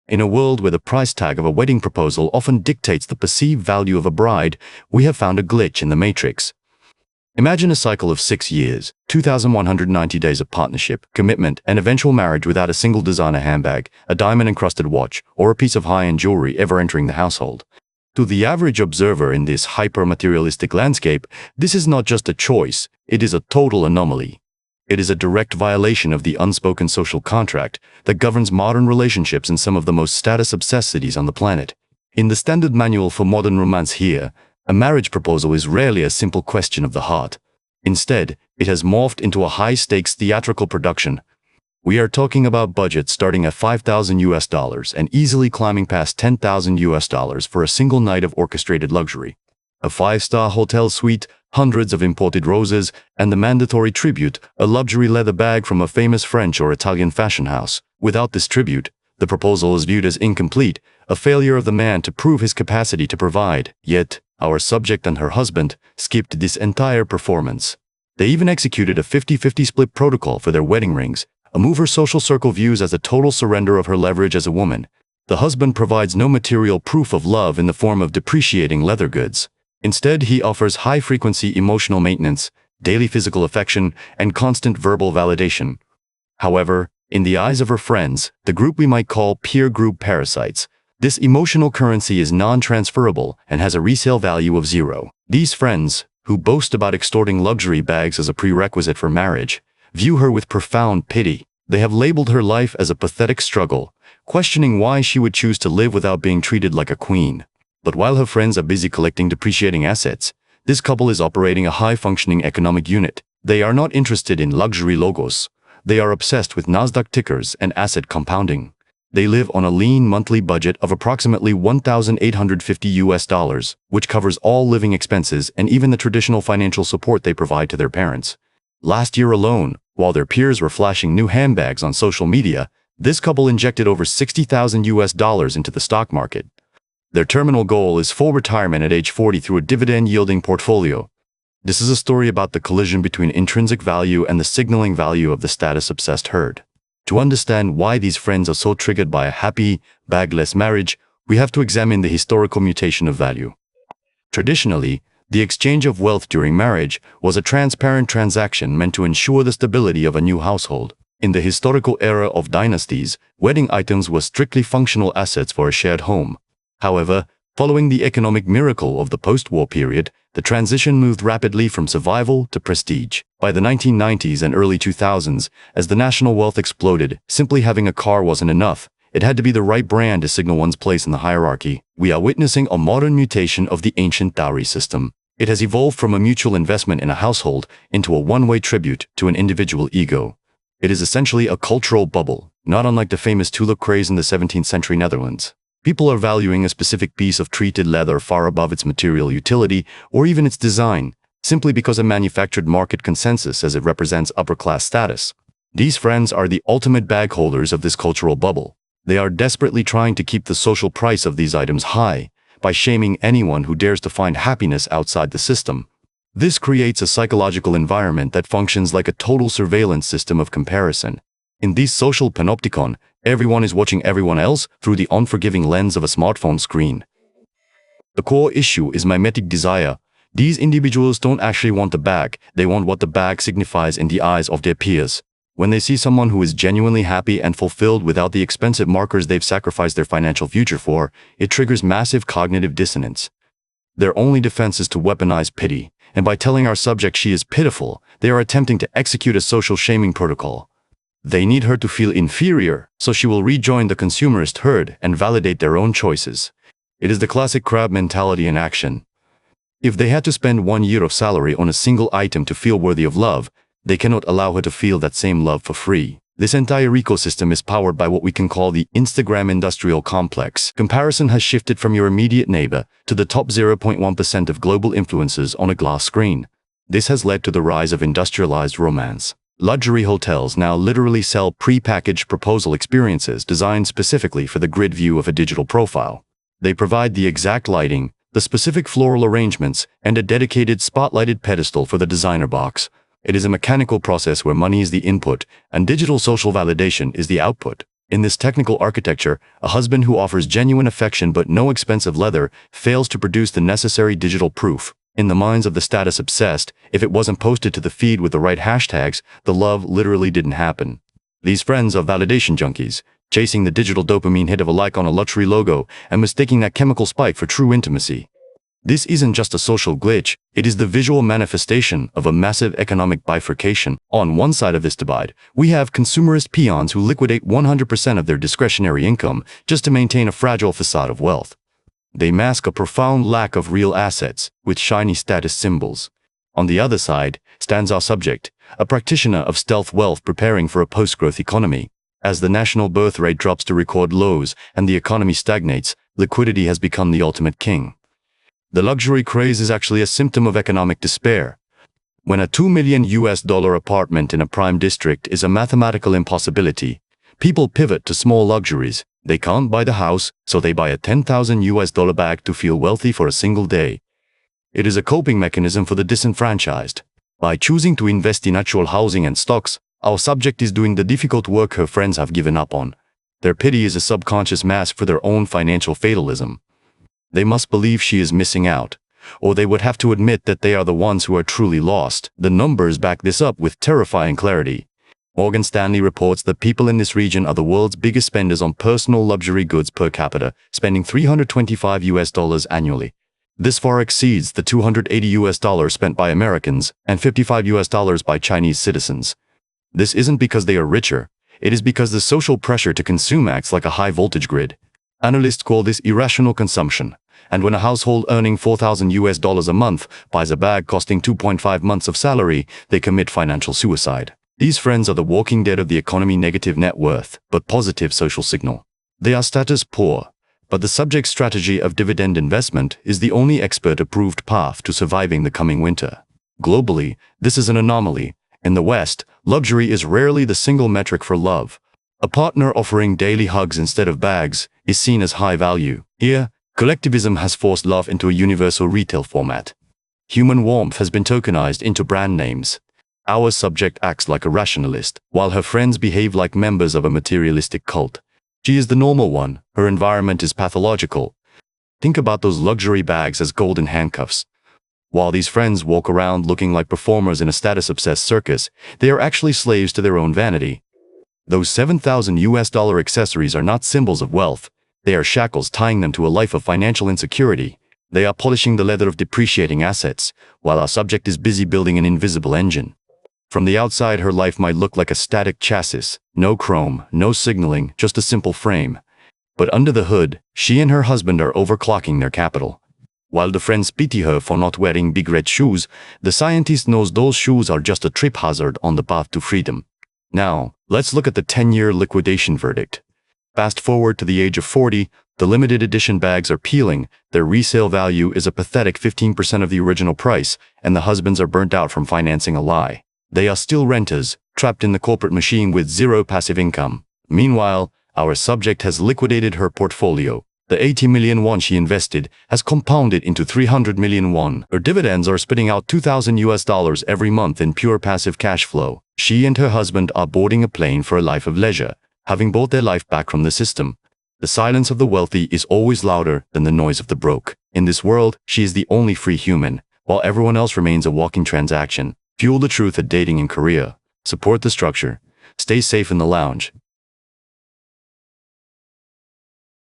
In a world where the price tag of a wedding proposal often dictates the perceived value of a bride, we have found a glitch in the matrix. Imagine a cycle of 6 years, 2,190 days of partnership, commitment, and eventual marriage without a single designer handbag, a diamond-encrusted watch, or a piece of high-end jewelry ever entering the household. To the average observer in this hyper-materialistic landscape, this is not just a choice, it is a total anomaly. It is a direct violation of the unspoken social contract that governs modern relationships in some of the most status-obsessed cities on the planet. In the standard manual for modern romance here, a marriage proposal is rarely a simple question of the heart. Instead, it has morphed into a high-stakes theatrical production. We are talking about budgets starting at $5,000 and easily climbing past $10,000 for a single night of orchestrated luxury. A 5-star hotel suite, hundreds of imported roses, and the mandatory tribute, a luxury leather bag from a famous French or Italian fashion house. Without this tribute, the proposal is viewed as incomplete, a failure of the man to prove his capacity to provide. Yet, our subject and her husband skipped this entire performance. They even executed a 50-50 split protocol for their wedding rings, a move her social circle views as a total surrender of her leverage as a woman. The husband provides no material proof of love in the form of depreciating leather goods. Instead, he offers high-frequency emotional maintenance, daily physical affection, and constant verbal validation. However, in the eyes of her friends, the group we might call peer group parasites, this emotional currency is non-transferable and has a resale value of 0. These friends, who boast about extorting luxury bags as a prerequisite for marriage, view her with profound pity. They have labeled her life as a pathetic struggle, questioning why she would choose to live without being treated like a queen. But while her friends are busy collecting depreciating assets, this couple is operating a high-functioning economic unit. They are not interested in luxury logos. They are obsessed with Nasdaq tickers and asset compounding. They live on a lean monthly budget of approximately $1,850, which covers all living expenses and even the traditional financial support they provide to their parents. Last year alone, while their peers were flashing new handbags on social media, this couple injected over $60,000 into the stock market. Their terminal goal is full retirement at age 40 through a dividend-yielding portfolio. This is a story about the collision between intrinsic value and the signaling value of the status-obsessed herd. To understand why these friends are so triggered by a happy, bagless marriage, we have to examine the historical mutation of value. Traditionally, the exchange of wealth during marriage was a transparent transaction meant to ensure the stability of a new household. In the historical era of dynasties, wedding items were strictly functional assets for a shared home. However, following the economic miracle of the post-war period, the transition moved rapidly from survival to prestige. By the 1990s and early 2000s, as the national wealth exploded, simply having a car wasn't enough. It had to be the right brand to signal one's place in the hierarchy. We are witnessing a modern mutation of the ancient dowry system. It has evolved from a mutual investment in a household into a one-way tribute to an individual ego. It is essentially a cultural bubble, not unlike the famous tulip craze in the 17th century Netherlands. People are valuing a specific piece of treated leather far above its material utility or even its design, simply because of manufactured market consensus as it represents upper-class status. These friends are the ultimate bag holders of this cultural bubble. They are desperately trying to keep the social price of these items high by shaming anyone who dares to find happiness outside the system. This creates a psychological environment that functions like a total surveillance system of comparison. In this social panopticon, everyone is watching everyone else through the unforgiving lens of a smartphone screen. The core issue is mimetic desire. These individuals don't actually want the bag, they want what the bag signifies in the eyes of their peers. When they see someone who is genuinely happy and fulfilled without the expensive markers they've sacrificed their financial future for, it triggers massive cognitive dissonance. Their only defense is to weaponize pity, and by telling our subject she is pitiful, they are attempting to execute a social shaming protocol. They need her to feel inferior, so she will rejoin the consumerist herd and validate their own choices. It is the classic crab mentality in action. If they had to spend 1 year of salary on a single item to feel worthy of love, they cannot allow her to feel that same love for free. This entire ecosystem is powered by what we can call the Instagram industrial complex. Comparison has shifted from your immediate neighbor to the top 0.1% of global influencers on a glass screen. This has led to the rise of industrialized romance. Luxury hotels now literally sell pre-packaged proposal experiences designed specifically for the grid view of a digital profile. They provide the exact lighting, the specific floral arrangements, and a dedicated spotlighted pedestal for the designer box. It is a mechanical process where money is the input and digital social validation is the output. In this technical architecture, a husband who offers genuine affection but no expensive leather fails to produce the necessary digital proof. In the minds of the status-obsessed, if it wasn't posted to the feed with the right hashtags, the love literally didn't happen. These friends are validation junkies, chasing the digital dopamine hit of a like on a luxury logo and mistaking that chemical spike for true intimacy. This isn't just a social glitch, it is the visual manifestation of a massive economic bifurcation. On one side of this divide, we have consumerist peons who liquidate 100% of their discretionary income just to maintain a fragile facade of wealth. They mask a profound lack of real assets with shiny status symbols. On the other side stands our subject, a practitioner of stealth wealth preparing for a post-growth economy. As the national birth rate drops to record lows and the economy stagnates, liquidity has become the ultimate king. The luxury craze is actually a symptom of economic despair. When a $2 million apartment in a prime district is a mathematical impossibility, people pivot to small luxuries. They can't buy the house, so they buy a $10,000 bag to feel wealthy for a single day. It is a coping mechanism for the disenfranchised. By choosing to invest in actual housing and stocks, our subject is doing the difficult work her friends have given up on. Their pity is a subconscious mask for their own financial fatalism. They must believe she is missing out, or they would have to admit that they are the ones who are truly lost. The numbers back this up with terrifying clarity. Morgan Stanley reports that people in this region are the world's biggest spenders on personal luxury goods per capita, spending $325 annually. This far exceeds the $280 spent by Americans and $55 by Chinese citizens. This isn't because they are richer, it is because the social pressure to consume acts like a high-voltage grid. Analysts call this irrational consumption, and when a household earning $4,000 a month buys a bag costing 2.5 months of salary, they commit financial suicide. These friends are the walking dead of the economy, negative net worth, but positive social signal. They are status poor, but the subject's strategy of dividend investment is the only expert-approved path to surviving the coming winter. Globally, this is an anomaly. In the West, luxury is rarely the single metric for love. A partner offering daily hugs instead of bags is seen as high value. Here, collectivism has forced love into a universal retail format. Human warmth has been tokenized into brand names. Our subject acts like a rationalist, while her friends behave like members of a materialistic cult. She is the normal one, her environment is pathological. Think about those luxury bags as golden handcuffs. While these friends walk around looking like performers in a status-obsessed circus, they are actually slaves to their own vanity. Those $7,000 accessories are not symbols of wealth. They are shackles tying them to a life of financial insecurity. They are polishing the leather of depreciating assets, while our subject is busy building an invisible engine. From the outside, her life might look like a static chassis. No chrome, no signaling, just a simple frame. But under the hood, she and her husband are overclocking their capital. While the friends pity her for not wearing big red shoes, the scientist knows those shoes are just a trip hazard on the path to freedom. Now, let's look at the 10-year liquidation verdict. Fast forward to the age of 40, the limited edition bags are peeling, their resale value is a pathetic 15% of the original price, and the husbands are burnt out from financing a lie. They are still renters, trapped in the corporate machine with zero passive income. Meanwhile, our subject has liquidated her portfolio. The 80 million won she invested has compounded into 300 million won. Her dividends are spitting out $2,000 every month in pure passive cash flow. She and her husband are boarding a plane for a life of leisure, having bought their life back from the system. The silence of the wealthy is always louder than the noise of the broke. In this world, she is the only free human, while everyone else remains a walking transaction. Fuel the truth at Dating in Korea. Support the structure. Stay safe in the lounge.